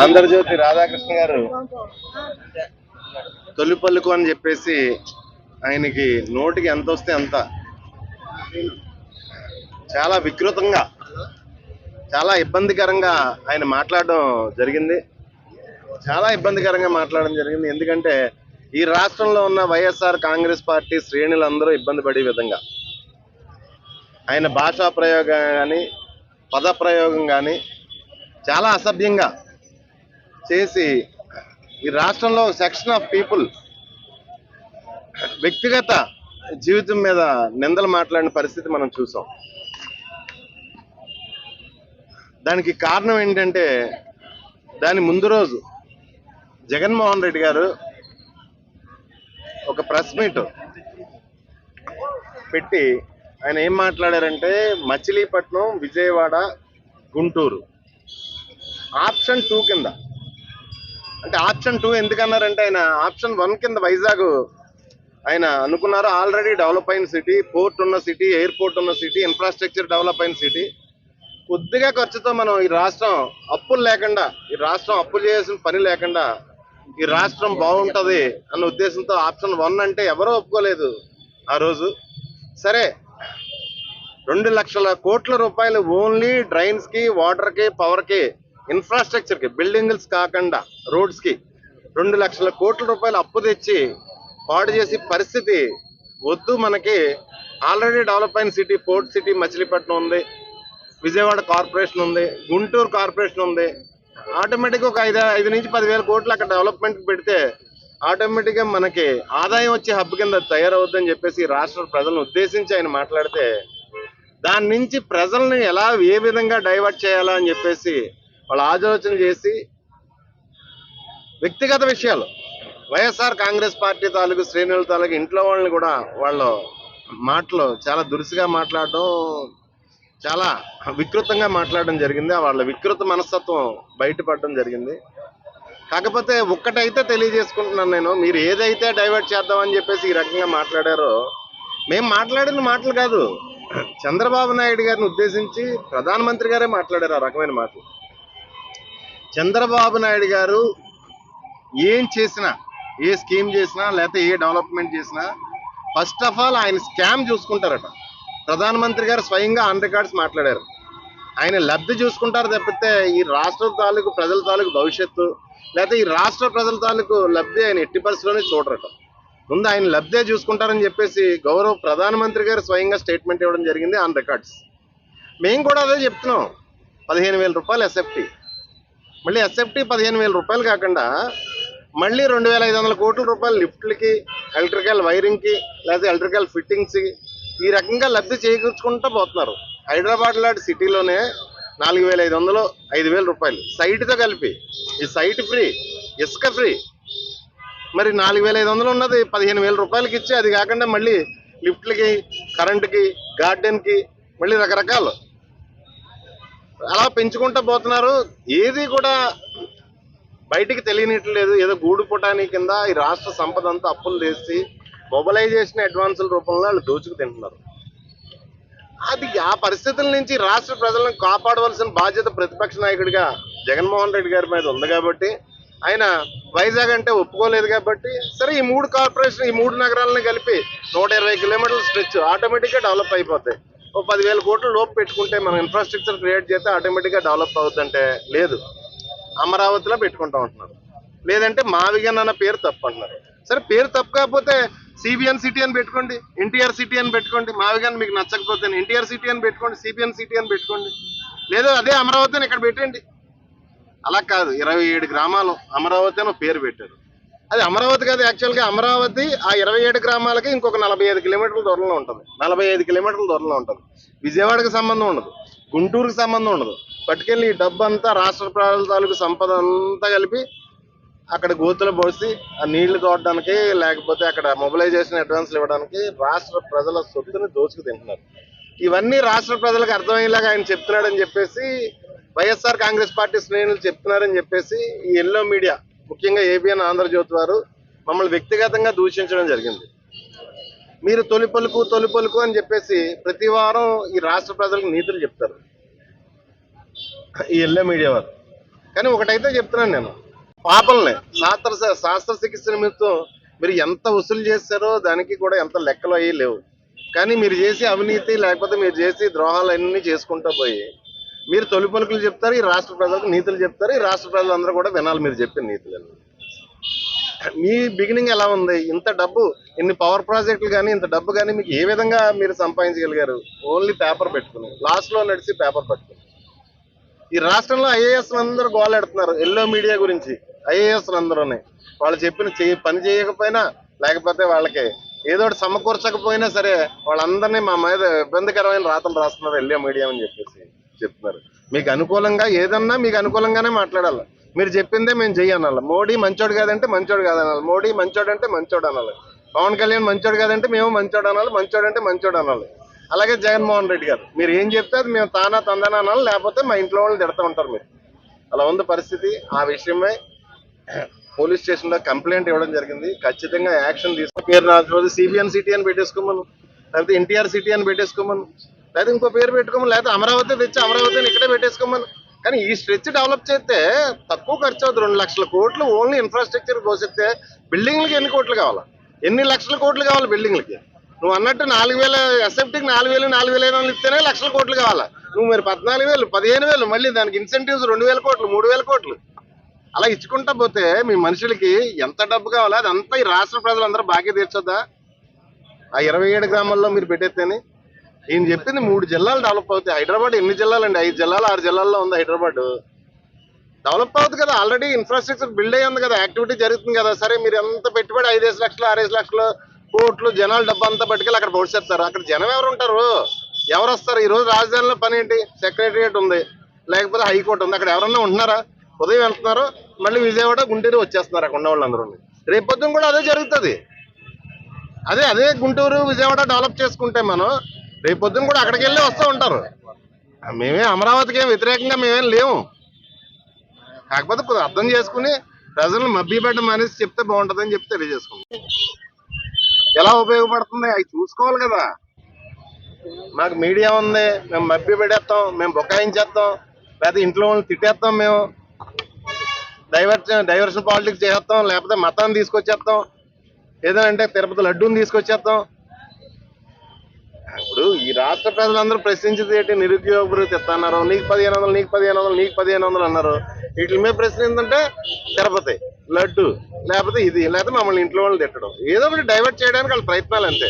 ఆంధ్రజ్యోతి రాధాకృష్ణ గారు తొలి పలుకు అని చెప్పేసి ఆయనకి నోటికి ఎంత వస్తే అంత చాలా వికృతంగా చాలా ఇబ్బందికరంగా ఆయన మాట్లాడడం జరిగింది. ఎందుకంటే ఈ రాష్ట్రంలో ఉన్న వైఎస్ఆర్ కాంగ్రెస్ పార్టీ శ్రేణులందరూ ఇబ్బంది పడే విధంగా ఆయన భాషా ప్రయోగం కానీ పద ప్రయోగం కానీ చాలా అసభ్యంగా చేసి ఈ రాష్ట్రంలో సెక్షన్ ఆఫ్ పీపుల్ వ్యక్తిగత జీవితం మీద నిందలు మాట్లాడిన పరిస్థితి మనం చూసాం. దానికి కారణం ఏంటంటే దాని ముందు రోజు జగన్మోహన్ రెడ్డి గారు ఒక ప్రెస్ మీట్ పెట్టి ఆయన ఏం మాట్లాడారంటే మచిలీపట్నం, విజయవాడ, గుంటూరు ఆప్షన్ 2 కింద, అంటే ఆప్షన్ 2 ఎందుకన్నారంటే ఆయన ఆప్షన్ 1 కింద వైజాగ్ ఆయన అనుకున్నారు. ఆల్రెడీ డెవలప్ అయిన సిటీ, పోర్ట్ ఉన్న సిటీ, ఎయిర్పోర్ట్ ఉన్న సిటీ, ఇన్ఫ్రాస్ట్రక్చర్ డెవలప్ అయిన సిటీ, కొద్దిగా ఖర్చుతో మనం ఈ రాష్ట్రం అప్పులు లేకుండా, ఈ రాష్ట్రం అప్పులు చేయాల్సిన పని లేకుండా ఈ రాష్ట్రం బాగుంటుంది అన్న ఉద్దేశంతో ఆప్షన్ 1 అంటే ఎవరో ఒప్పుకోలేదు ఆ రోజు. సరే 2 లక్షల కోట్ల రూపాయలు ఓన్లీ డ్రైన్స్ కి, వాటర్ కి, పవర్ కి, ఇన్ఫ్రాస్ట్రక్చర్ కి, బిల్డింగ్స్ కాకుండా రోడ్స్ కి 2 లక్షల కోట్ల రూపాయలు అప్పు తెచ్చి పాడు చేసి పరిస్థితి వద్దు. మనకి ఆల్రెడీ డెవలప్ అయిన సిటీ, పోర్ట్ సిటీ మచిలీపట్నం ఉంది, విజయవాడ కార్పొరేషన్ ఉంది, గుంటూరు కార్పొరేషన్ ఉంది. ఆటోమేటిక్గా ఒక 5 నుంచి 10,000 కోట్లు అక్కడ డెవలప్మెంట్ పెడితే ఆటోమేటిక్గా మనకి ఆదాయం వచ్చే హబ్ కింద తయారవుద్దని చెప్పేసి రాష్ట్ర ప్రజలను ఉద్దేశించి ఆయన మాట్లాడితే దాని నుంచి ప్రజల్ని ఎలా ఏ విధంగా డైవర్ట్ చేయాలా అని చెప్పేసి వాళ్ళు ఆలోచన చేసి వ్యక్తిగత విషయాలు వైఎస్ఆర్ కాంగ్రెస్ పార్టీ తాలూకు శ్రేణుల తాలూకు ఇంట్లో వాళ్ళని కూడా వాళ్ళ మాటలు చాలా దురుసుగా మాట్లాడడం, చాలా వికృతంగా మాట్లాడడం జరిగింది. వాళ్ళ వికృత మనస్తత్వం బయటపడడం జరిగింది. కాకపోతే ఒక్కటైతే తెలియజేసుకుంటున్నాను నేను, మీరు ఏదైతే డైవర్ట్ చేద్దామని చెప్పేసి ఈ రకంగా మాట్లాడారో, మేము మాట్లాడిన మాటలు కాదు, చంద్రబాబు నాయుడు గారిని ఉద్దేశించి ప్రధానమంత్రి గారే మాట్లాడారు ఆ రకమైన మాటలు. చంద్రబాబు నాయుడు గారు ఏం చేసినా, ఏ స్కీమ్ చేసినా, లేకపోతే ఏ డెవలప్మెంట్ చేసినా ఫస్ట్ ఆఫ్ ఆల్ ఆయన స్కామ్ చూసుకుంటారట. ప్రధానమంత్రి గారు స్వయంగా ఆన్ రికార్డ్స్ మాట్లాడారు. ఆయన లబ్ధి చూసుకుంటారు తప్పితే ఈ రాష్ట్ర తాలూకు ప్రజల తాలూకు భవిష్యత్తు, లేకపోతే ఈ రాష్ట్ర ప్రజల తాలూకు లబ్ధి ఆయన ఎట్టి పరిస్థితుల్లోనే చూడరట. ముందు ఆయన లబ్ధే చూసుకుంటారని చెప్పేసి గౌరవ ప్రధానమంత్రి గారు స్వయంగా స్టేట్మెంట్ ఇవ్వడం జరిగింది ఆన్ రికార్డ్స్. మేము కూడా అదే చెప్తున్నాం. 15,000 రూపాయలు ఎస్ఎఫ్టీ, మళ్ళీ ఎస్ఎఫ్టీ 15,000 రూపాయలు కాకుండా మళ్ళీ 2,500 కోట్ల రూపాయలు లిఫ్ట్లకి, ఎలక్ట్రికల్ వైరింగ్కి, లేకపోతే ఎలక్ట్రికల్ ఫిట్టింగ్స్కి ఈ రకంగా లబ్ధి చేకూర్చుకుంటూ పోతున్నారు. హైదరాబాద్ లాంటి సిటీలోనే 4,500, 5,000 రూపాయలు సైట్తో కలిపి, ఈ సైట్ ఫ్రీ, ఇసుక ఫ్రీ. మరి 4,500 ఉన్నది 15,000 రూపాయలకి ఇచ్చి, అది కాకుండా మళ్ళీ లిఫ్ట్లకి, కరెంటుకి, గార్డెన్కి మళ్ళీ రకరకాలు అలా పెంచుకుంటూ పోతున్నారు. ఏది కూడా బయటికి తెలియనిట్లేదు. ఏదో గూడు పుటాని కింద ఈ రాష్ట్ర సంపద అంతా అప్పులు చేసి మొబిలైజేషన్ అడ్వాన్సుల రూపంలో వాళ్ళు దోచుకు తింటున్నారు. అది ఆ పరిస్థితుల నుంచి రాష్ట్ర ప్రజలను కాపాడవలసిన బాధ్యత ప్రతిపక్ష నాయకుడిగా జగన్మోహన్ రెడ్డి గారి మీద ఉంది కాబట్టి, ఆయన వైజాగ్ అంటే ఒప్పుకోలేదు కాబట్టి, సరే ఈ 3 కార్పొరేషన్, ఈ 3 నగరాలను కలిపి 120 కిలోమీటర్ల స్ట్రెచ్ ఆటోమేటిక్గా డెవలప్ అయిపోతాయి. ఓ 10,000 కోట్ల లోపు పెట్టుకుంటే మనం ఇన్ఫ్రాస్ట్రక్చర్ క్రియేట్ చేస్తే ఆటోమేటిక్గా డెవలప్ అవుతుందంటే లేదు, అమరావతిలో పెట్టుకుంటా ఉంటున్నారు. లేదంటే మావిగన్ అన్న పేరు తప్పు అంటున్నారు. సరే పేరు తప్పు కాకపోతే సిబిఎన్ సిటీ అని పెట్టుకోండి, ఎన్టీఆర్ సిటీ అని పెట్టుకోండి. మావిగన్ మీకు నచ్చకపోతే ఎన్టీఆర్ సిటీ అని పెట్టుకోండి, సిబిఎన్ సిటీ అని పెట్టుకోండి. లేదా అదే అమరావతి అని ఇక్కడ పెట్టండి. అలా కాదు, 27 గ్రామాలు అమరావతి అని పేరు పెట్టారు. అది అమరావతి కాదు, యాక్చువల్గా అమరావతి ఆ 27 గ్రామాలకి ఇంకొక 45 కిలోమీటర్ల దూరంలో ఉంటుంది. 45 కిలోమీటర్ల దూరంలో ఉంటుంది. విజయవాడకి సంబంధం ఉండదు, గుంటూరుకి సంబంధం ఉండదు. పట్టుకెళ్ళి ఈ డబ్బు అంతా రాష్ట్ర ప్రజల తాలూకు సంపద అంతా కలిపి అక్కడ గోతులు పోసి ఆ నీళ్లు తోడడానికి, లేకపోతే అక్కడ మొబిలైజేషన్ అడ్వాన్స్లు ఇవ్వడానికి రాష్ట్ర ప్రజల సొత్తుని దోచుకు తింటున్నారు. ఇవన్నీ రాష్ట్ర ప్రజలకు అర్థమయ్యేలాగా ఆయన చెప్తున్నాడని చెప్పేసి, వైఎస్ఆర్ కాంగ్రెస్ పార్టీ శ్రేణులు చెప్తున్నారని చెప్పేసి ఈ ఎల్లో మీడియా, ముఖ్యంగా ఏబిఎన్ ఆంధ్రజ్యోతి వారు మమ్మల్ని వ్యక్తిగతంగా దూషించడం జరిగింది. మీరు తొలి పలుకు అని చెప్పేసి ప్రతి వారం ఈ రాష్ట్ర ప్రజలకు నీతులు చెప్తారు ఈ ఎల్లో మీడియా వారు. కానీ ఒకటైతే చెప్తున్నాను నేను, పాపల్ని శాస్త్ర చికిత్స నిమిత్తం మీరు ఎంత వసూలు చేశారో దానికి కూడా ఎంత లెక్కలు అయ్యి లేవు. కానీ మీరు చేసి అవినీతి లేకపోతే మీరు చేసి ద్రోహాలు అన్నీ చేసుకుంటూ పోయి మీరు తొలి పలుకులు చెప్తారు, ఈ రాష్ట్ర ప్రజలకు నీతులు చెప్తారు, ఈ రాష్ట్ర ప్రజలందరూ కూడా వినాలి మీరు చెప్పిన నీతులు. మీ బిగినింగ్ ఎలా ఉంది? ఇంత డబ్బు, ఇన్ని పవర్ ప్రాజెక్టులు కానీ ఇంత డబ్బు కానీ మీకు ఏ విధంగా మీరు సంపాదించగలిగారు? ఓన్లీ పేపర్ పెట్టుకుని, లాస్ట్ లో నడిచి పేపర్ పట్టుకుని. ఈ రాష్ట్రంలో ఐఏఎస్ అందరూ గోలెడుతున్నారు ఎల్లో మీడియా గురించి. ఐఏఎస్ అందరూనే వాళ్ళు చెప్పిన పని చేయకపోయినా లేకపోతే వాళ్ళకి ఏదో ఒకటి సమకూర్చకపోయినా సరే వాళ్ళందరినీ మా మీద ఇబ్బందికరమైన రాతలు రాస్తున్నారు ఎల్లో మీడియా అని చెప్పేసి చెప్తున్నారు. మీకు అనుకూలంగా ఏదన్నా మీకు అనుకూలంగానే మాట్లాడాలి. మీరు చెప్పిందే మేము చెయ్యనాలి. మోడీ మంచోడు కాదంటే మంచోడు కాదనాలి, మోడీ మంచోడు అంటే మంచోడు అనాలి, పవన్ కళ్యాణ్ మంచోడు కాదంటే మేము మంచోడు అనాలి, మంచోడు అంటే మంచోడు అనాలి. అలాగే జగన్మోహన్ రెడ్డి గారు మీరు ఏం చెప్తే అది మేము తానా తందనా అనాలి, లేకపోతే మా ఇంట్లో వాళ్ళు తిడతా ఉంటారు మీరు. అలా ఉంది పరిస్థితి. ఆ విషయమై పోలీస్ స్టేషన్ లో కంప్లైంట్ ఇవ్వడం జరిగింది. ఖచ్చితంగా యాక్షన్ తీసుకుని పేరు రాకపోతే సిబిఎన్ సిటీ అని పెట్టేసుకోమను, లేకపోతే ఎన్టీఆర్ సిటీ అని పెట్టేసుకోమను, లేకపోతే ఇంకో పేరు పెట్టుకోమని, లేకపోతే అమరావతి తెచ్చి అమరావతిని ఇక్కడే పెట్టేసుకోమని. కానీ ఈ స్ట్రెచ్ డెవలప్ చేస్తే తక్కువ ఖర్చు అవుతుంది. 2 లక్షల కోట్లు ఓన్లీ ఇన్ఫ్రాస్ట్రక్చర్ పోసేస్తే బిల్డింగ్లకి ఎన్ని కోట్లు కావాలా? ఎన్ని లక్షల కోట్లు కావాలి బిల్డింగ్లకి? నువ్వు అన్నట్టు 4,000 ఎస్ఎఫ్టీకి 4,000 4,500 ఇస్తేనే లక్షల కోట్లు కావాలా? నువ్వు మరి 14,000 15,000 మళ్ళీ దానికి ఇన్సెంటివ్స్ 2,000 కోట్లు 3,000 కోట్లు అలా ఇచ్చుకుంటా పోతే మీ మనుషులకి ఎంత డబ్బు కావాలా? అదంతా ఈ రాష్ట్ర ప్రజలందరూ బాకీ తీర్చొద్దా? ఆ 27 గ్రామాల్లో మీరు పెట్టేస్తేనే ఈయన చెప్పింది 3 జిల్లాలు డెవలప్ అవుతాయి. హైదరాబాద్ ఎన్ని జిల్లాలు అండి? 5 జిల్లాలు 6 జిల్లాల్లో ఉంది హైదరాబాద్. డెవలప్ అవుతుంది కదా, ఆల్రెడీ ఇన్ఫ్రాస్ట్రక్చర్ బిల్డ్ అయ్యి ఉంది కదా, యాక్టివిటీ జరుగుతుంది కదా. సరే మీరు ఎంత పెట్టుబడి 5 లక్షలు 6 లక్షలు కోట్లు జనాల డబ్బు అంతా పట్టుకెళ్ళి అక్కడ పోడ్చేస్తారు. అక్కడ జనం ఎవరు ఉంటారు? ఎవరు వస్తారు? ఈ రోజు రాజధానిలో పని ఏంటి? సెక్రటరియట్ ఉంది, లేకపోతే హైకోర్టు ఉంది. అక్కడ ఎవరన్నా ఉంటున్నారా? ఉదయం వెళ్తున్నారు, మళ్ళీ విజయవాడ గుంటూరు వచ్చేస్తున్నారు అక్కడ ఉన్న వాళ్ళందరూ. రేపు పొద్దున కూడా అదే జరుగుతుంది. అదే గుంటూరు విజయవాడ డెవలప్ చేసుకుంటే మనం రేపు పొద్దున కూడా అక్కడికి వెళ్ళి వస్తూ ఉంటారు. మేమే అమరావతికి ఏం వ్యతిరేకంగా మేమేం లేవు. కాకపోతే కొద్దిగా అర్థం చేసుకుని ప్రజలను మభ్యపెట్టడం మానేసి చెప్తే బాగుంటుందని చెప్పి తెలియజేసుకుంటాం. ఎలా ఉపయోగపడుతుంది అవి చూసుకోవాలి కదా. మాకు మీడియా ఉంది, మేము మభ్యపెట్టేస్తాం, మేము బుకాయించేస్తాం, లేకపోతే ఇంట్లో వాళ్ళని తిట్టేస్తాం, మేము డైవర్షన్ పాలిటిక్స్ చేసేస్తాం, లేకపోతే మతాన్ని తీసుకొచ్చేస్తాం, ఏదంటే తిరుపతి లడ్డూని తీసుకొచ్చేస్తాం. ఇప్పుడు ఈ రాష్ట్ర ప్రజలందరూ ప్రశ్నించేది ఏంటి? నిరుద్యోగ భృతి ఇస్తున్నారు, నీకు 1,500 నీకు 1,500 నీకు 1,500 అన్నారు. వీటి మీద ప్రశ్న ఏంటంటే తిరుపతి లడ్డు, లేకపోతే ఇది, లేకపోతే మమ్మల్ని ఇంట్లో వాళ్ళు తిట్టడం, ఏదో ఒకటి డైవర్ట్ చేయడానికి వాళ్ళ ప్రయత్నాలు అంతే.